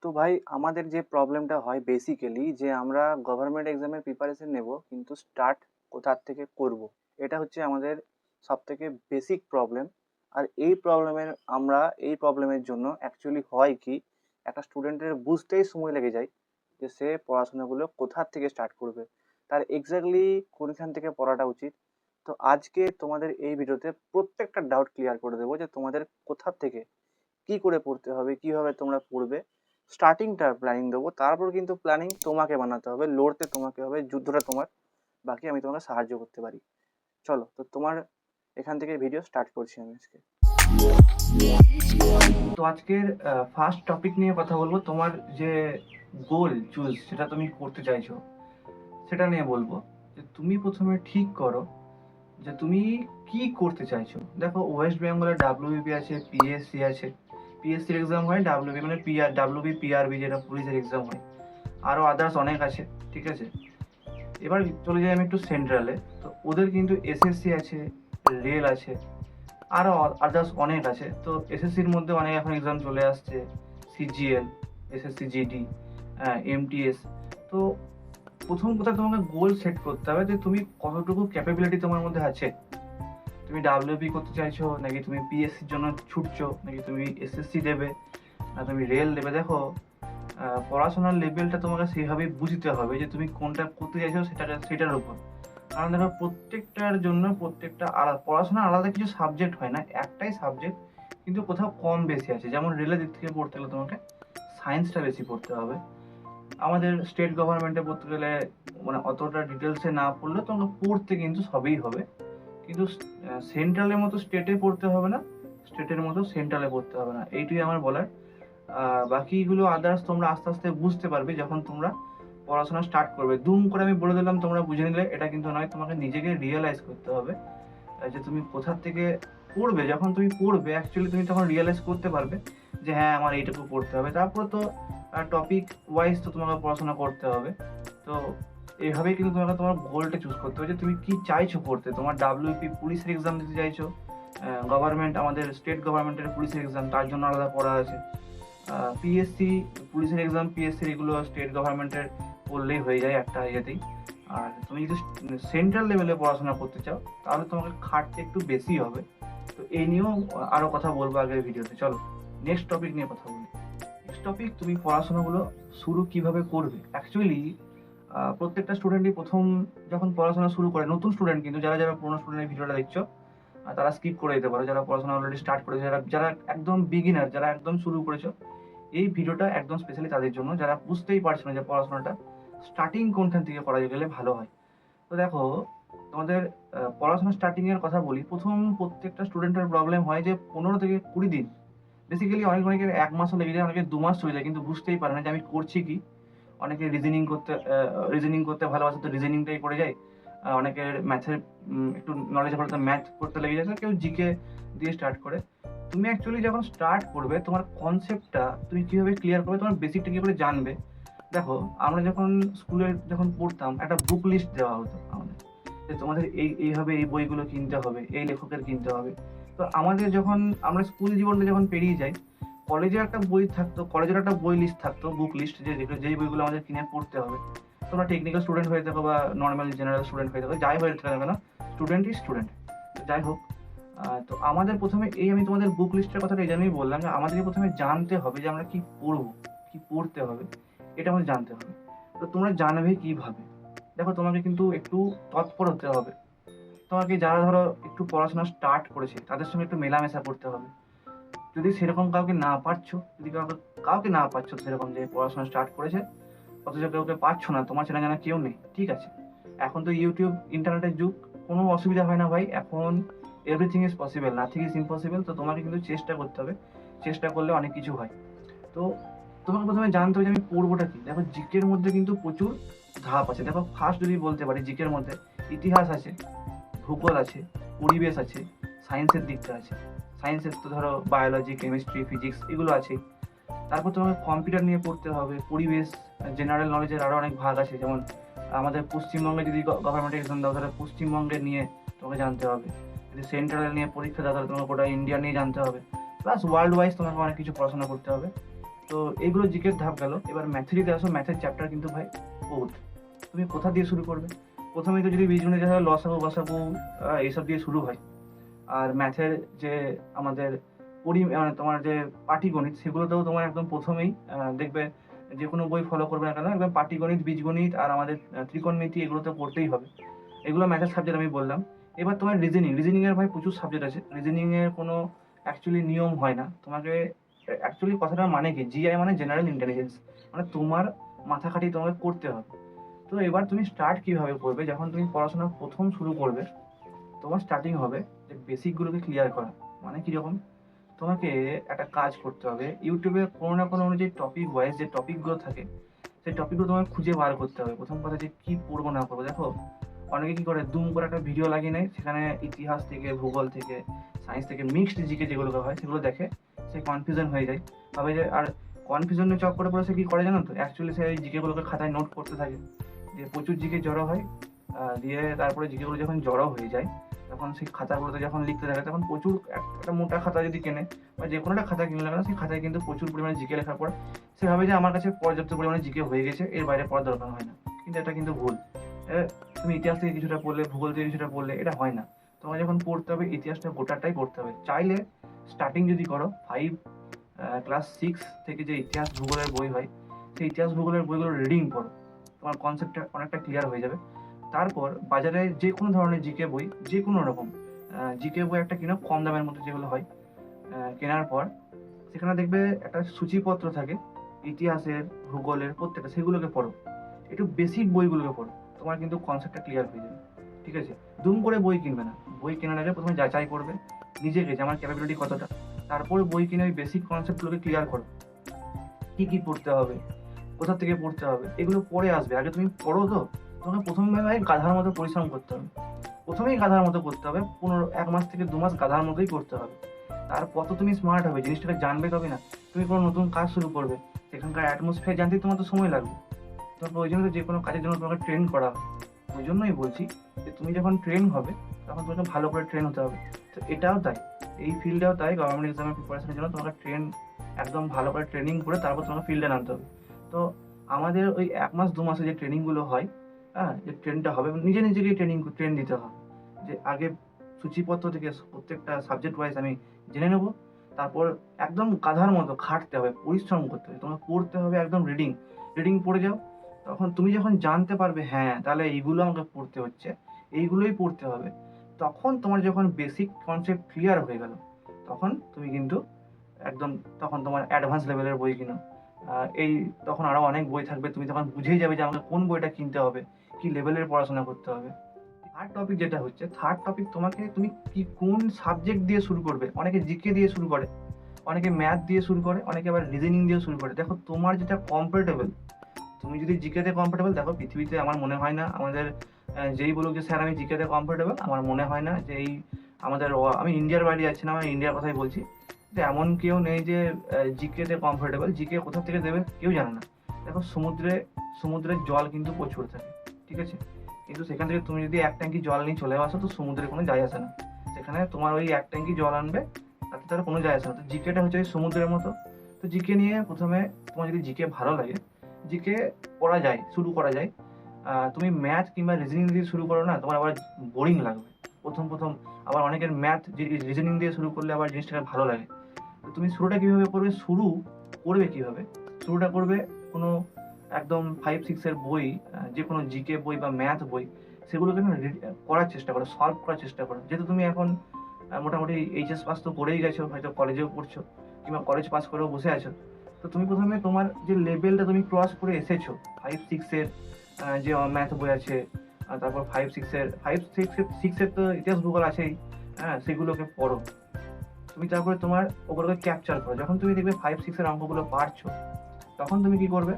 তো ভাই আমাদের যে প্রবলেমটা হয় বেসিক্যালি যে আমরা গভর্নমেন্ট এক্সামের প্রিপারেশন নেব কিন্তু স্টার্ট কোথার থেকে করব, এটা হচ্ছে আমাদের সবথেকে বেসিক প্রবলেম। আর এই প্রবলেমের জন্য অ্যাকচুয়ালি হয় কি, একটা স্টুডেন্টের বুঝতেই সময় লেগে যায় যে সে পড়াশোনাগুলো কোথার থেকে স্টার্ট করবে, তার এক্স্যাক্টলি কোনখান থেকে পড়াটা উচিত। তো আজকে তোমাদের এই ভিডিওতে প্রত্যেকটা ডাউট ক্লিয়ার করে দেবো যে তোমাদের কোথার থেকে কি করে পড়তে হবে, কিভাবে তোমরা পড়বে। স্টার্টিংটার প্ল্যানিং দেবো, তারপর কিন্তু প্ল্যানিং তোমাকে বানাতে হবে, লড়তে তোমাকে হবে, যুদ্ধটা তোমার। বাকি আমি তোমাকে সাহায্য করতে পারি। চলো তো তোমার এখান থেকে ভিডিও স্টার্ট করছি আমি আজকে। তো আজকের ফার্স্ট টপিক নিয়ে কথা বলবো, তোমার যে গোল চুজ সেটা তুমি করতে চাইছো সেটা নিয়ে বলবো। যে তুমি প্রথমে ঠিক করো যে তুমি কি করতে চাইছো। দেখো, ওয়েস্ট বেঙ্গলের ডাব্লিউবিপি আছে, পিএসসি আছে। পিএসসির এক্সাম হয়, ডাব্লিউবি মানে ডাব্লিউবি পিআরবি, যেটা পুলিশের এক্সাম হয়। আরও আদার্স অনেক আছে, ঠিক আছে। এবার চলে যাই আমি একটু সেন্ট্রালে। তো ওদের কিন্তু এসএসসি আছে, রেল আছে, আরও আদার্স অনেক আছে। তো এসএসসির মধ্যে অনেক এখন এক্সাম চলে আসছে, সিজিএল, এসএসসি জিডি, এমটিএস। তো প্রথম কথা তোমাকে গোল সেট করতে হবে যে তুমি কতটুকু ক্যাপাবিলিটি তোমার মধ্যে আছে। তুমি ডাব্লিউবি করতে চাইছো, নাকি তুমি পিএসসির জন্য ছুটছো, নাকি তুমি এসএসসি দেবে, না তুমি রেল দেবে। দেখো, পড়াশোনার লেভেলটা তোমাকে সেইভাবেই বুঝতে হবে যে তুমি কোনটা করতে চাইছো সেটার উপর। কারণ দেখো, প্রত্যেকটার জন্য প্রত্যেকটা আলাদা পড়াশোনা, আলাদা কিছু সাবজেক্ট হয় না, একটাই সাবজেক্ট, কিন্তু কোথাও কম বেশি আছে। যেমন রেলের দিক থেকে পড়তে গেলে তোমাকে সায়েন্সটা বেশি পড়তে হবে। আমাদের স্টেট গভর্নমেন্টে পড়তে গেলে মানে অতটা ডিটেলসে না পড়লে তোমাকে পড়তে কিন্তু সবই হবে, কিন্তু সেন্ট্রালের মতো স্টেটে পড়তে হবে না, স্টেটের মতো সেন্ট্রালে পড়তে হবে না, এইটুই আমার বলার। বাকিগুলো আদার্স তোমরা আস্তে আস্তে বুঝতে পারবে যখন তোমরা পড়াশোনা স্টার্ট করবে। দুম করে আমি বলে দিলাম তোমরা বুঝে নিলে, এটা কিন্তু নয়। তোমাকে নিজেকে রিয়েলাইজ করতে হবে যে তুমি কোথার থেকে পড়বে। যখন তুমি পড়বে অ্যাকচুয়ালি তুমি তখন রিয়েলাইজ করতে পারবে যে হ্যাঁ, আমার এইটুকু পড়তে হবে। তারপর তো টপিক ওয়াইজ তো তোমাকে পড়াশোনা করতে হবে। তো এইভাবেই কিন্তু তোমাকে তোমার গোলটা চুজ করতে হবে যে তুমি কি চাইছো পড়তে। তোমার ডাব্লিউপি পুলিশের এক্সাম দিতে চাইছো, গভর্নমেন্ট আমাদের স্টেট গভর্নমেন্টের পুলিশের এক্সাম, তার জন্য আলাদা পড়া আছে। পিএসসি পুলিশের এক্সাম, পিএসসি এগুলো স্টেট গভর্নমেন্টের পড়লেই হয়ে যায় একটা ইয়েতেই। আর তুমি যদি সেন্ট্রাল লেভেলে পড়াশোনা করতে চাও তাহলে তোমাকে খাটতে একটু বেশি হবে। তো এই নিয়েও আরও কথা বলবো আগের ভিডিওতে। চলো নেক্সট টপিক নিয়ে কথা বলি। নেক্সট টপিক, তুমি পড়াশোনাগুলো শুরু কিভাবে করবে। অ্যাকচুয়ালি প্রত্যেকটা স্টুডেন্টই প্রথম যখন পড়াশোনা শুরু করে, নতুন স্টুডেন্ট কিন্তু, যারা যারা পুরোনো স্টুডেন্টের ভিডিওটা দেখছো তারা স্কিপ করে দিতে পারো। যারা পড়াশোনা অলরেডি স্টার্ট করেছে, যারা যারা একদম বিগিনার, যারা একদম শুরু করেছো, এই ভিডিওটা একদম স্পেশালি তাদের জন্য যারা বুঝতেই পারছে না যে পড়াশোনাটা স্টার্টিং কোনখান থেকে করা গেলে ভালো হয়। তো দেখো, তোমাদের পড়াশোনা স্টার্টিংয়ের কথা বলি। প্রথম প্রত্যেকটা স্টুডেন্টের প্রবলেম হয় যে 15 থেকে 20 দিন, বেসিক্যালি অনেকের 1 মাসও লেগে যায়, অনেকে 2 মাস চলে যায়, কিন্তু বুঝতেই পারে না যে আমি করছি কি। অনেকে রিজনিং করতে ভালোবাসে, তো রিজনিংটাই করে যায়। অনেকের ম্যাথের একটু নলেজ হলে তো ম্যাথ করতে লেগে যায়, কেউ জিকে দিয়ে স্টার্ট করে। তুমি অ্যাকচুয়ালি যখন স্টার্ট করবে, তোমার কনসেপ্টটা তুমি কীভাবে ক্লিয়ার করবে, তোমার বেসিকটা কী করে জানবে। দেখো, আমরা যখন স্কুলে যখন পড়তাম একটা বুক লিস্ট দেওয়া হতো আমাদের, যে তোমাদের এইভাবে এই বইগুলো কিনতে হবে, এই লেখকের কিনতে হবে। তো আমাদের যখন আমরা স্কুল জীবনটা যখন পেরিয়ে যাই, কলেজের একটা বই থাকতো, কলেজের একটা বই লিস্ট থাকতো, বুক লিস্ট, যেই বইগুলো আমাদের কিনে পড়তে হবে। তোমরা টেকনিক্যাল স্টুডেন্ট হয়ে থাকো বা নর্মাল জেনারেল স্টুডেন্ট হয়ে থাকো, যাই হয়ে থাকো না, স্টুডেন্ট ইজ স্টুডেন্ট, যাই হোক। তো আমাদের প্রথমে আমি তোমাদের বুক লিস্টের কথাটা এই জন্যই বললাম যে আমাদেরকে প্রথমে জানতে হবে যে আমরা কি পড়বো, কি পড়তে হবে, এটা আমাদের জানতে হবে। তো তোমরা জানবে কিভাবে। দেখো, তোমাকে কিন্তু একটু তৎপর হতে হবে। তোমাকে যারা ধরো একটু পড়াশোনা স্টার্ট করেছে তাদের সঙ্গে একটু মেলামেশা করতে হবে। যদি সেরকম কাউকে না পারছো, যদি কাউকে না পাচ্ছ সেরকম যে পড়াশোনা স্টার্ট করেছে অথচ কাউকে পাচ্ছ না, তোমার চেনা জানা কেউ নেই, ঠিক আছে। এখন তো ইউটিউব, ইন্টারনেটের যুগ, কোনো অসুবিধা হয় না ভাই। এখন everything is possible, nothing is impossible. তো তোমাকে কিন্তু চেষ্টা করতে হবে, চেষ্টা করলে অনেক কিছু হয়। তো তোমাকে প্রথমে জানতে হবে যে আমি পড়বোটা কি। দেখো, জিকের মধ্যে কিন্তু প্রচুর ধাপ আছে। দেখো, ফার্স্ট যদি বলতে পারি, জিকের মধ্যে ইতিহাস আছে, ভূগোল আছে, পরিবেশ আছে, সায়েন্সের দিকটা আছে। সায়েন্সের তো ধরো বায়োলজি, কেমিস্ট্রি, ফিজিক্স এগুলো আছে। তারপর তোমাকে কম্পিউটার নিয়ে পড়তে হবে, পরিবেশ, জেনারেল নলেজের আরও অনেক ভাগ আছে। যেমন আমাদের পশ্চিমবঙ্গে যদি গভর্নমেন্ট এক্সাম দাও তাহলে পশ্চিমবঙ্গের নিয়ে তোমাকে জানতে হবে। যদি সেন্ট্রাল নিয়ে পরীক্ষা দাও তাহলে তোমাকে গোটা ইন্ডিয়া নিয়ে জানতে হবে। প্লাস ওয়ার্ল্ড ওয়াইজ তোমাকে অনেক কিছু পড়াশোনা করতে হবে। তো এইগুলো জিকের ধাপ গেল। এবার ম্যাথে যদি আসো, ম্যাথের চ্যাপ্টার কিন্তু ভাই বহুত। তুমি কোথা দিয়ে শুরু করবে? প্রথমেই তো যদি বীজগণিত হয় লসাগু গসাগু এইসব দিয়ে শুরু হয়। আর ম্যাথের যে আমাদের মানে তোমার যে পাটিগণিত, সেগুলোতেও তোমার একদম প্রথমেই দেখবে যে কোনো বই ফলো করবে না কেন, একদম পাটিগণিত, বীজগণিত আর আমাদের ত্রিকোণমিতি, এগুলো তো পড়তেই হবে। এগুলো ম্যাথের সাবজেক্ট আমি বললাম। এবার তোমার রিজনিং এর ভাই প্রচুর সাবজেক্ট আছে। রিজনিং এর কোনো অ্যাকচুয়ালি নিয়ম হয় না। তোমাকে অ্যাকচুয়ালি কথাটার মানে কি, জিআই মানে জেনারেল ইন্টেলিজেন্স, মানে তোমার মাথা খাটিয়ে তোমাকে করতে হবে। তো এবার তুমি স্টার্ট কিভাবে করবে? যখন তুমি পড়াশোনা প্রথম শুরু করবে, তোমার স্টার্টিং হবে যে বেসিকগুলোকে ক্লিয়ার করা। মানে কীরকম? তোমাকে একটা কাজ করতে হবে, ইউটিউবে কোনো না কোনো অনুযায়ী টপিক ওয়াইজ যে টপিকগুলো থাকে, সেই টপিকগুলো তোমাকে খুঁজে বার করতে হবে। প্রথম কথা যে কী পড়বো না পড়বো, দেখো অনেকে কী করে, দুম করে একটা ভিডিও লাগিয়ে নেয়, সেখানে ইতিহাস থেকে, ভূগোল থেকে, সায়েন্স থেকে মিক্সড জিকে যেগুলো হয় সেগুলো দেখে, সে কনফিউশন হয়ে যায়, ভাবে যে, আর কনফিউশনের চক্করে পড়ে সে কী করে জানো তো, অ্যাকচুয়ালি সে জিকেগুলোকে খাতায় নোট করতে থাকে, দিয়ে প্রচুর জিকে জড়ো হয়। দিয়ে তারপরে জিকেগুলো যখন জড়ো হয়ে যায়, তখন সেই খাতাগুলোতে যখন লিখতে থাকে, তখন প্রচুর একটা মোটা খাতা যদি কেনে, বা যে কোনো একটা খাতা কিনলে না, সেই খাতায় কিন্তু প্রচুর পরিমাণে জিকে লেখার পর সে ভাবে যে আমার কাছে পর্যাপ্ত পরিমাণে জিকে হয়ে গেছে, এর বাইরে পড়ার দরকার হয় না। কিন্তু এটা কিন্তু ভুল। তুমি ইতিহাস থেকে কিছুটা পড়লে, ভূগোল থেকে কিছুটা পড়লে, এটা হয় না। তোমাকে যখন পড়তে হবে, ইতিহাসটা গোটাটাই পড়তে হবে। চাইলে স্টার্টিং যদি করো, ক্লাস 6 থেকে যে ইতিহাস ভূগোলের বই হয়, সেই ইতিহাস ভূগোলের বইগুলো রিডিং করো, তোমার কনসেপ্টটা অনেকটা ক্লিয়ার হয়ে যাবে। তারপর বাজারে যে কোনো ধরনের জিকে বই, যে কোনো রকম জিকে বই একটা কিনো, কম দামের মধ্যে যেগুলো হয়, কেনার পর সেখানে দেখবে একটা সূচিপত্র থাকে ইতিহাসের, ভূগোলের, প্রত্যেকটা, সেগুলোকে পড়ো। একটু বেসিক বইগুলোকে পড়ো, তোমার কিন্তু কনসেপ্টটা ক্লিয়ার হয়ে যাবে। ঠিক আছে? দুম করে বই কিনবে না। বই কেনার আগে প্রথমে যাচাই করবে নিজেকে যে আমার ক্যাপাবিলিটি কতটা। তারপরে বই কিনে ওই বেসিক কনসেপ্টগুলোকে ক্লিয়ার করো, কী কী পড়তে হবে, কোথা থেকে পড়তে হবে, এগুলো পরে আসবে। আগে তুমি পড়ো। তো তোমাকে প্রথমে ভাই গাধার মতো পরিশ্রম করতে হবে। প্রথমেই গাধার মতো করতে হবে, 1 মাস থেকে 2 মাস গাধার মতোই করতে হবে। তারপর তো তুমি স্মার্ট হবে, জিনিসটাকে জানবে, তবে না তুমি কোনো নতুন কাজ শুরু করবে, সেখানকার অ্যাটমসফিয়ার জানতেই তোমার তো সময় লাগবে। তোমার প্রয়োজন যে কোনো কাজের জন্য তোমাকে ট্রেন করা হবে। ওই জন্যই বলছি যে তুমি যখন ট্রেন হবে, তখন তোমাকে ভালো করে ট্রেন হতে হবে। তো এটাও তাই, এই ফিল্ডেও তাই, গভর্নমেন্ট এক্সামের প্রিপারেশনের জন্য তোমাকে একদম ভালো করে ট্রেনিং করে তারপর তোমাকে ফিল্ডে নামতে হবে। তো আমাদের ওই 1 মাস 2 মাসে যে ট্রেনিংগুলো হয়, যে ট্রেনটা হবে, নিজে নিজেকেই ট্রেন দিতে হবে। যে আগে সূচিপত্র থেকে প্রত্যেকটা সাবজেক্ট ওয়াইজ আমি জেনে নেবো। তারপর একদম গাধার মতো খাটতে হবে, পরিশ্রম করতে হবে, তোমাকে পড়তে হবে একদম রিডিং পড়ে যাও। তখন তুমি যখন জানতে পারবে, হ্যাঁ তাহলে এইগুলো আমাকে পড়তে হচ্ছে, এইগুলোই পড়তে হবে, তখন তোমার যখন বেসিক কনসেপ্ট ক্লিয়ার হয়ে গেল, তখন তুমি কিন্তু একদম, তখন তোমার অ্যাডভান্স লেভেলের বই কিনো। তখন আরও অনেক বই থাকবে, তুমি তখন বুঝেই যাবে যে আমাকে কোন বইটা কিনতে হবে, কি লেভেলের পড়াশোনা করতে হবে। থার্ড টপিক যেটা হচ্ছে, তুমি কোন সাবজেক্ট দিয়ে শুরু করবে। অনেকে জিকে দিয়ে শুরু করে, অনেকে ম্যাথ দিয়ে শুরু করে, অনেকে আবার রিজনিং দিয়ে শুরু করে। দেখো তোমার যেটা কমফোর্টেবল, তুমি যদি জিকেতে কমফোর্টেবল, দেখো পৃথিবীতে আমার মনে হয় না আমাদের যেই বলুক যে স্যার আমি জিকেতে কমফোর্টেবল, আমার মনে হয় না যে আমি ইন্ডিয়ার বাইরে যাচ্ছি না, আমি ইন্ডিয়ার কথাই বলছি, যে এমন কেউ নেই যে জিকেতে কমফোর্টেবল। জিকে কোথা থেকে দেবে কেউ জানে না। দেখো সমুদ্রের জল কিন্তু প্রচুর থাকে, ঠিক আছে, কিন্তু সেখান থেকে তুমি যদি 1 ট্যাঙ্কি জল নিয়ে চলে আসো, তো সমুদ্রের কোনো যায় আসে না। সেখানে তোমার ওই 1 ট্যাঙ্কি জল আনবে, তাতে তার কোনো যায় আসে না। তো জিকেটা হচ্ছে ওই সমুদ্রের মতো। তো জিকে নিয়ে প্রথমে, তোমার যদি জিকে ভালো লাগে, জিকে শুরু করা যায়। তুমি ম্যাথ কিংবা রিজনিং দিয়ে শুরু করো না, তোমার আবার বোরিং লাগবে প্রথম। আবার অনেকের ম্যাথ রিজনিং দিয়ে শুরু করলে আবার জিনিসটা ভালো লাগে। তো তুমি শুরুটা কিভাবে করবে? শুরুটা করবে কোনো একদম 5-6 এর বই, যে কোনো জিকে বই বা ম্যাথ বই, সেগুলোকে করার চেষ্টা করো, সলভ করার চেষ্টা করো। যেহেতু তুমি এখন মোটামুটি এইচএস পাস তো করেই গেছো, হয়তো কলেজেও পড়ছো, কিংবা কলেজ পাস করেও বসে আছো। তো তুমি প্রথমে তোমার যে লেভেলটা তুমি ক্রস করে এসেছো, 5-6 এর যে ম্যাথ বই আছে, তারপর 5-6 এর তো ইতিহাস ভূগোল আছেই, সেগুলোকে পড়ো। তুমি তারপরে তোমার ওগুলোকে ক্যাপচার করো। যখন তুমি দেখবে 5-6 এর অঙ্কগুলো পারছো, তখন তুমি কি করবে?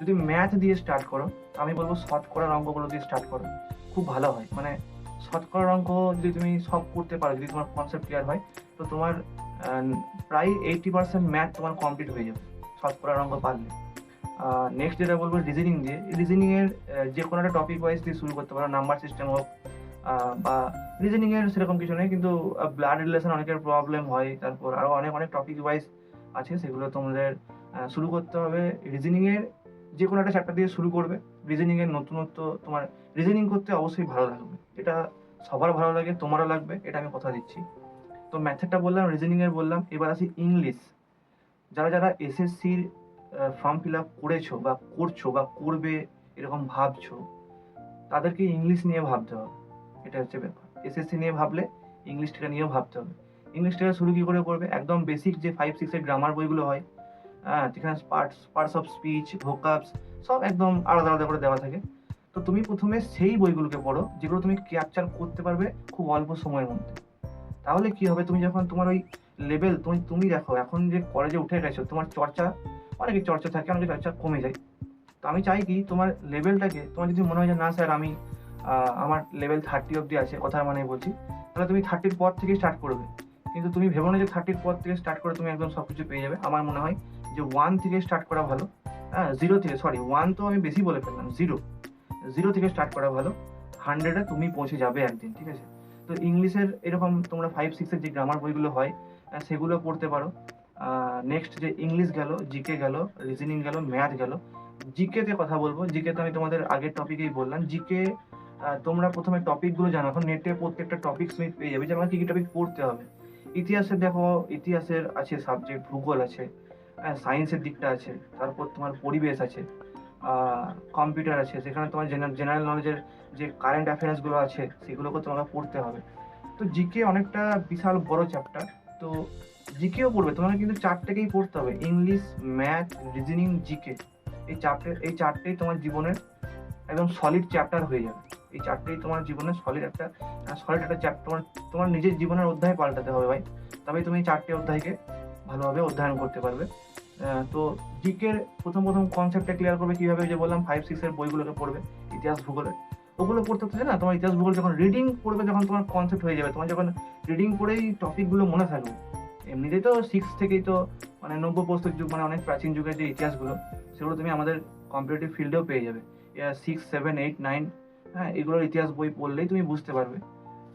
যদি ম্যাথ দিয়ে স্টার্ট করো, আমি বলবো শতকরার অঙ্কগুলো দিয়ে স্টার্ট করো, খুব ভালো হয়। মানে শতকরার অঙ্ক যদি তুমি সব করতে পারো, যদি তোমার কনসেপ্ট ক্লিয়ার হয়, তো তোমার প্রায় 80% ম্যাথ তোমার কমপ্লিট হয়ে যাবে শতকরার অঙ্ক পারলে। নেক্সট যেটা বলবো, রিজনিংয়ের যে কোনো একটা টপিক ওয়াইজ দিয়ে শুরু করতে পারো, নাম্বার সিস্টেম হোক, বা রিজনিংয়ের সেরকম কিছু নেই, কিন্তু ব্লাড রিলেশন অনেকের প্রবলেম হয়, তারপর আরও অনেক টপিক ওয়াইজ আছে, সেগুলো তোমাদের শুরু করতে হবে রিজনিংয়ের যে কোনো একটা চ্যাপ্টার দিয়ে শুরু করবে। রিজনিংয়ের নতুনত্ব, তোমার রিজনিং করতে অবশ্যই ভালো লাগবে, এটা সবার ভালো লাগে, তোমারও লাগবে, এটা আমি কথা দিচ্ছি। তো ম্যাথেরটা বললাম, রিজনিংয়ের বললাম, এবার আসি ইংলিশ। যারা যারা এসএসসির ফর্ম ফিল আপ করেছো বা করছো বা করবে এরকম ভাবছো, তাদেরকে ইংলিশ নিয়ে ভাবতে হবে। এটা হচ্ছে ব্যাপার। এসএসসি নিয়ে ভাবলে ইংলিশটা নিয়েও ভাবতে হবে। ইংলিশটা শুরু কী করে করবে? একদম বেসিক যে 5-6 গ্রামার বইগুলো হয়, যেখানে পার্টস অফ স্পিচ, ভোকাবস সব একদম আলাদা আলাদা করে দেওয়া থাকে। তো তুমি প্রথমে সেই বইগুলোকে পড়ো যেগুলো তুমি ক্যাপচার করতে পারবে খুব অল্প সময়ের মধ্যে। তাহলে কি হবে, তুমি যখন তোমার ওই লেভেল, তুমি দেখো এখন যে কলেজে উঠে গেছো, তোমার চর্চা, অনেকের চর্চা থাকে, অনেকের চর্চা কমে যায়। তো আমি চাই কি তোমার লেভেলটাকে, তোমার যদি মনে হয় যে না স্যার আমি আমার লেভেল 30 অব্দি আছে, কথার মানে বলছি, তাহলে তুমি 30-র পর থেকে স্টার্ট করবে। কিন্তু তুমি ভেবো না যে 30-র পর থেকে স্টার্ট করে তুমি একদম সব কিছু পেয়ে যাবে। আমার মনে হয় যে 1 থেকে স্টার্ট করা ভালো। 0 থেকে, সরি 1 তো আমি বেশি বলে ফেললাম, 0 থেকে স্টার্ট করা ভালো। 100-এ তুমি পৌঁছে যাবে একদিন, ঠিক আছে? তো ইংলিশের এরকম তোমরা 5-6-এর যে গ্রামার বইগুলো হয় সেগুলো পড়তে পারো। নেক্সট যে ইংলিশ গেল, জিকে গেল, রিজনিং গেল, ম্যাথ গেল। জিকেতে কথা বলবো, জিকেতে আমি তোমাদের আগের টপিকেই বললাম, জিকে তোমরা প্রথমে টপিকগুলো জানো। এখন নেটে প্রত্যেকটা টপিক তুমি পেয়ে যাবে যে আমার কী কী টপিক পড়তে হবে। ইতিহাসের দেখো, ইতিহাসের আছে সাবজেক্ট, ভূগোল আছে, সায়েন্সের দিকটা আছে, তারপর তোমার পরিবেশ আছে, কম্পিউটার আছে, সেখানে তোমার জেনারেল নলেজের যে কারেন্ট অ্যাফেয়ার্সগুলো আছে সেগুলোকে তোমাকে পড়তে হবে। তো জিকে অনেকটা বিশাল বড় চ্যাপ্টার। তো জিকেও পড়বে তোমাকে, কিন্তু চারটেকেই পড়তে হবে, ইংলিশ, ম্যাথ, রিজনিং, জিকে। এই চারটেই তোমার জীবনের একদম সলিড চ্যাপ্টার হয়ে যাবে। এই চারটেই তোমার জীবনের সলিড একটা চ্যাপ্টার, তোমার নিজের জীবনের অধ্যায় পাল্টাতে হবে ভাই, তবেই তুমি এই চারটে অধ্যায়কে ভালোভাবে অধ্যয়ন করতে পারবে। তো জিকের প্রথম কনসেপ্টটা ক্লিয়ার করবে কীভাবে, যে বললাম 5-6-এর বইগুলোকে পড়বে, ইতিহাস ভূগোলের। ওগুলো পড়তে হচ্ছে না, তোমার ইতিহাস ভূগোল যখন রিডিং পড়বে, যখন তোমার কনসেপ্ট হয়ে যাবে, তোমার যখন রিডিং পড়েই টপিকগুলো মনে থাকবে। এমনিতেই তো 6 থেকেই তো মানে নব্য প্রস্তর যুগ, মানে অনেক প্রাচীন যুগের যে ইতিহাসগুলো, সেগুলো তুমি আমাদের কম্পিটিটিভ ফিল্ডেও পেয়ে যাবে। 6, 7, 8, 9, হ্যাঁ, এগুলোর ইতিহাস বই পড়লেই তুমি বুঝতে পারবে।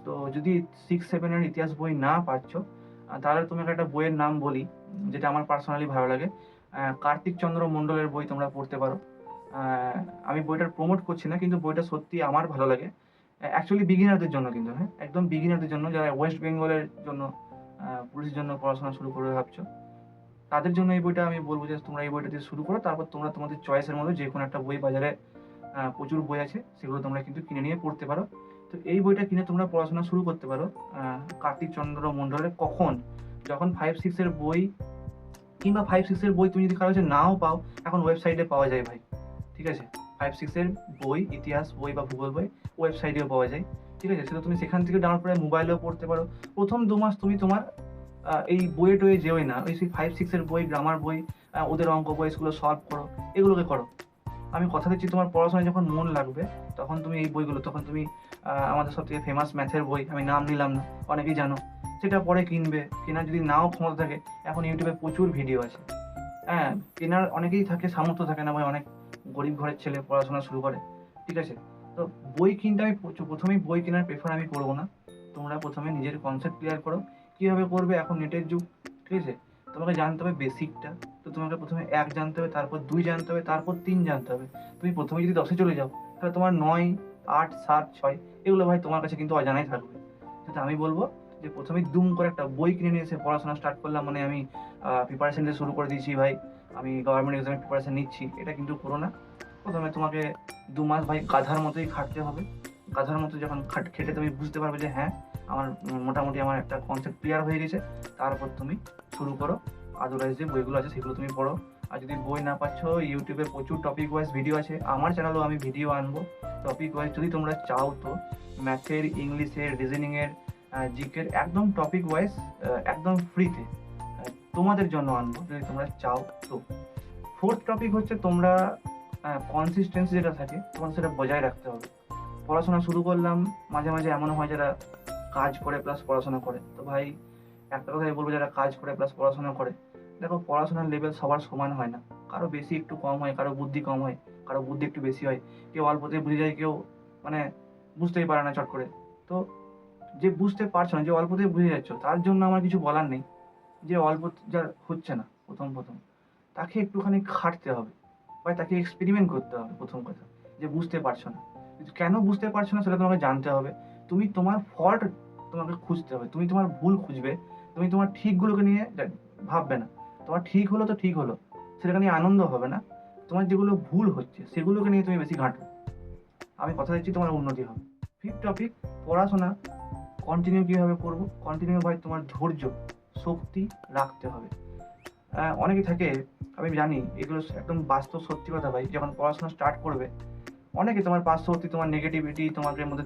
তো যদি 6-7-এর ইতিহাস বই না পারছো, তাহলে তোমাকে একটা বইয়ের নাম বলি, যেটা আমার পার্সোনালি ভালো লাগে। কার্তিক চন্দ্র মণ্ডলের বই তোমরা পড়তে পারো। আমি বইটার প্রমোট করছি না, কিন্তু বইটা সত্যি আমার ভালো লাগে। অ্যাকচুয়ালি বিগিনারদের জন্য, কিন্তু হ্যাঁ, একদম বিগিনারদের জন্য, যারা ওয়েস্ট বেঙ্গলের জন্য, পুলিশের জন্য পড়াশোনা শুরু করবে ভাবছো, তাদের জন্য এই বইটা আমি বলবো যে তোমরা এই বইটা দিয়ে শুরু করো। তারপর তোমরা তোমাদের চয়েসের মতো যে কোনো একটা বই, বাজারে প্রচুর বই আছে, সেগুলো তোমরা কিন্তু কিনে নিয়ে পড়তে পারো। তো এই বইটা কিনে তোমরা পড়াশোনা শুরু করতে পারো কার্তিক চন্দ্র মণ্ডলের। কখন? যখন 5-6-এর বই, কিংবা 5-6-এর বই তুমি যদি কারো কাছে নাও পাও, এখন ওয়েবসাইটে পাওয়া যায় ভাই, ঠিক আছে? 5-6-এর বই, ইতিহাস বই বা ভূগোল বই ওয়েবসাইটেও পাওয়া যায়, ঠিক আছে? সেটা তুমি সেখান থেকে ডাউনলোড করে মোবাইলেও পড়তে পারো। প্রথম 2 মাস তুমি তোমার এই বইয়ে টয়ে যেওই না, ওই সেই 5-6-এর বই, গ্রামার বই, ওদের অঙ্ক বই, সেগুলো সলভ করো, এগুলোকে করো। আমি কথা দিচ্ছি, তোমার পড়াশোনায় যখন মন লাগবে, তখন তুমি এই বইগুলো, তখন তুমি আমাদের সবথেকে ফেমাস ম্যাথের বই, আমি নাম নিলাম না, অনেকেই জানো, সেটা পরে কিনবে। কেনার যদি নাও ক্ষমতা থাকে, এখন ইউটিউবে প্রচুর ভিডিও আছে। হ্যাঁ, কেনার অনেকেই থাকে, সামর্থ্য থাকে না ভাই, অনেক গরিব ঘরের ছেলে পড়াশোনা শুরু করে, ঠিক আছে? তো বই কিনতে আমি প্রথমেই বই কেনার প্রেফার আমি করবো না। তোমরা প্রথমে নিজের কনসেপ্ট ক্লিয়ার করো, কীভাবে করবে, এখন নেটের যুগ, ঠিক আছে? তোমাকে জানতে হবে বেসিকটা। তো তোমাকে প্রথমে 1 জানতে হবে, তারপর 2 জানতে হবে, তারপর 3 জানতে হবে। তুমি প্রথমে যদি 10-এ চলে যাও, তাহলে তোমার 9, 8, 7, 6 এগুলো ভাই তোমার কাছে কিন্তু অজানাই থাকবে। সেটা আমি বলবো যে প্রথমেই দুম করে একটা বই কিনে নিয়ে এসে পড়াশোনা স্টার্ট করলাম, মানে আমি প্রিপারেশন দিয়ে শুরু করে দিয়েছি ভাই, আমি গভর্নমেন্ট এক্সামের প্রিপারেশন নিচ্ছি, এটা কিন্তু করো না। প্রথমে তোমাকে 2 মাস ভাই গাধার মতোই খাটতে হবে। গাধার মতো যখন খেটে তুমি বুঝতে পারবে যে হ্যাঁ, আমার মোটামুটি আমার একটা কনসেপ্ট ক্লিয়ার হয়ে গেছে, তারপর তুমি শুরু করো। আদারওয়াইজ যে বইগুলো আছে সেগুলো তুমি পড়ো। আর যদি বই না পাচ্ছ, ইউটিউবে প্রচুর টপিক ওয়াইজ ভিডিও আছে, আমার চ্যানেলেও আমি ভিডিও আনবো টপিক ওয়াইজ, যদি তোমরা চাও তো। ম্যাথের, ইংলিশের, রিজনিংয়ের, জিকের একদম টপিক ওয়াইজ, একদম ফ্রিতে তোমাদের জন্য আনবো, যদি তোমরা চাও তো। 4th টপিক হচ্ছে, তোমরা কনসিস্টেন্সি যেটা থাকে তোমার, সেটা বজায় রাখতে হবে। পড়াশোনা শুরু করলাম, মাঝে মাঝে এমন হয় যারা কাজ করে প্লাস পড়াশোনা করে। তো ভাই একটা কথাই বলবো, যারা কাজ করে প্লাস পড়াশোনা করে, দেখো পড়াশোনার লেভেল সবার সমান হয় না, কারো বেশি একটু কম হয়, কারো বুদ্ধি কম হয়, কারো বুদ্ধি একটু বেশি হয়, কেউ অল্পতে বুঝে যায়, কেউ মানে বুঝতেই পারে না চট করে। তো যে বুঝতে পারছো না, যে অল্পতে বুঝে যাচ্ছ, তার জন্য আমার কিছু বলার নেই। যে অল্প যার হচ্ছে না প্রথম তাকে একটুখানি খাটতে হবে বা তাকে এক্সপেরিমেন্ট করতে হবে। প্রথম কথা যে বুঝতে পারছো না, কিন্তু কেন বুঝতে পারছো না সেটা তোমাকে জানতে হবে। তুমি তোমার ফল্ট তোমাকে খুঁজতে হবে, তুমি তোমার ভুল খুঁজবে, তুমি তোমার ঠিকগুলোকে নিয়ে ভাববে না। তোমার ঠিক হলো তো ঠিক হলো, সেটাকে নিয়ে আনন্দ হবে না। তোমার যেগুলো ভুল হচ্ছে সেগুলোকে নিয়ে তুমি বেশি ঘাঁটো। আমি কথা দিচ্ছি তোমার উন্নতি হবে। ফিফথ টপিক, পড়াশোনা কন্টিনিউ কীভাবে করবো? কন্টিনিউ ভাই তোমার ধৈর্য শক্তি রাখতে হবে। অনেকে থাকে, আমি জানি এগুলো একদম বাস্তব সত্যি কথা ভাই, যখন পড়াশোনা স্টার্ট করবে অনেকে তোমার পার্শ্ববর্তী তোমার নেগেটিভিটি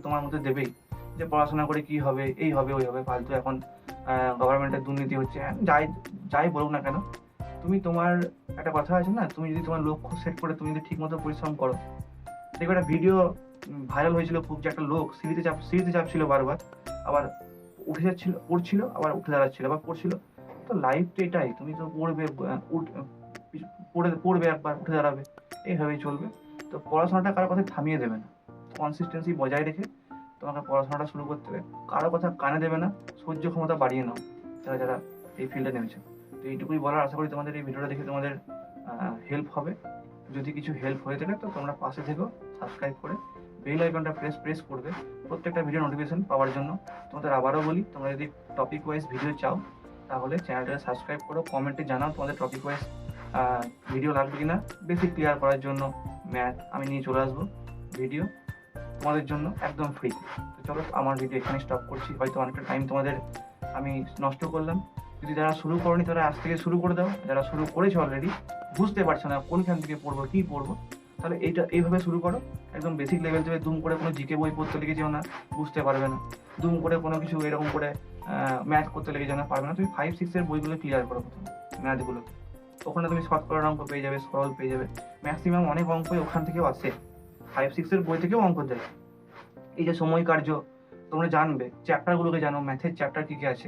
তোমার মধ্যে দেবেই, যে পড়াশোনা করে কি হবে, এই হবে ওই হবে, ফালতু এখন গভর্নমেন্টের দুর্নীতি হচ্ছে, যাই যাই বলুক না কেন, তুমি তোমার একটা কথা আছে না, তুমি যদি তোমার লক্ষ্য সেট করে তুমি যদি ঠিকমতো পরিশ্রম করো। দেখবে একটা ভিডিও ভাইরাল হয়েছিল খুব, যে একটা লোক সিঁড়িতে চাপছিল বারবার, আবার উঠে যাচ্ছিল, পড়ছিল, আবার উঠে দাঁড়াচ্ছিল, আবার পড়ছিল। তো লাইফ তো এটাই, তুমি তো পড়বে, পড়বে একবার উঠে দাঁড়াবে, এইভাবেই চলবে। তো পড়াশোনাটা কারো কথা থামিয়ে দেবে না, কনসিস্টেন্সি বজায় রেখে তোমাকে পড়াশোনাটা শুরু করতে হবে। কারো কথা কানে দেবে না, সহ্য ক্ষমতা বাড়িয়ে নাও যারা যারা এই ফিল্ডে নেমেছে। তো এইটুকুই বলার, আশা করি তোমাদের এই ভিডিওটা দেখে তোমাদের হেল্প হবে। যদি কিছু হেল্প হয়ে থাকে তো তোমরা পাশে থেকো, সাবস্ক্রাইব করে বেল আইকনটা প্রেস করবে প্রত্যেকটা ভিডিও নোটিফিকেশন পাওয়ার জন্য। তোমাদের আবারও বলি, তোমরা যদি টপিক ওয়াইজ ভিডিও চাও তাহলে চ্যানেলটাকে সাবস্ক্রাইব করো, কমেন্টে জানাও তোমাদের টপিক ওয়াইজ ভিডিও লাগবে কিনা। বেসিক ক্লিয়ার করার জন্য ম্যাথ আমি নিয়ে চলে আসবো ভিডিও তোমাদের জন্য একদম ফ্রি। তো চলো, আমার ভিডিও এখানে স্টপ করছি, হয়তো অনেকটা টাইম তোমাদের আমি নষ্ট করলাম। যদি যারা শুরু করনি তারা আজ থেকে শুরু করে দাও, যারা শুরু করেছো অলরেডি বুঝতে পারছো না কোনখান থেকে পড়বো কী পড়বো, তাহলে এইভাবে শুরু করো। একদম বেসিক লেভেল থেকে দুম করে কোনো জিকে বই পড়তে লেগে যেও না, বুঝতে পারবে না। দুম করে কোনো কিছু এরকম করে ম্যাথ করতে লেগে যেও না, পারবে না। তুমি 5-6 বইগুলো ক্লিয়ার করো প্রথমে, ম্যাথগুলো। ওখানে তুমি শর্টকাট অঙ্ক পেয়ে যাবে, সরল পেয়ে যাবে, ম্যাক্সিমাম অনেক অঙ্কই ওখান থেকেও আসে, 5-6 বই থেকেও অঙ্ক দেয়। এই যে সময় কার্য তোমরা জানবে, চ্যাপ্টারগুলোকে জানো, ম্যাথের চ্যাপ্টার কী কী আছে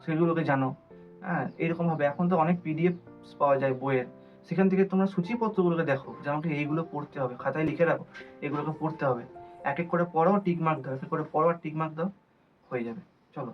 সেগুলোকে জানো। হ্যাঁ, এরকমভাবে এখন তো অনেক পিডিএফ পাওয়া যায় বইয়ের, সেখান থেকে তোমরা সূচিপত্রগুলোকে দেখো যে আমাকে এইগুলো পড়তে হবে, খাতায় লিখে রাখো এগুলোকে পড়তে হবে। এক এক করে পড়ো, টিক মার্ক দাও, এক এক করে পড়ো আর টিক মার্ক দাও, হয়ে যাবে। চলো।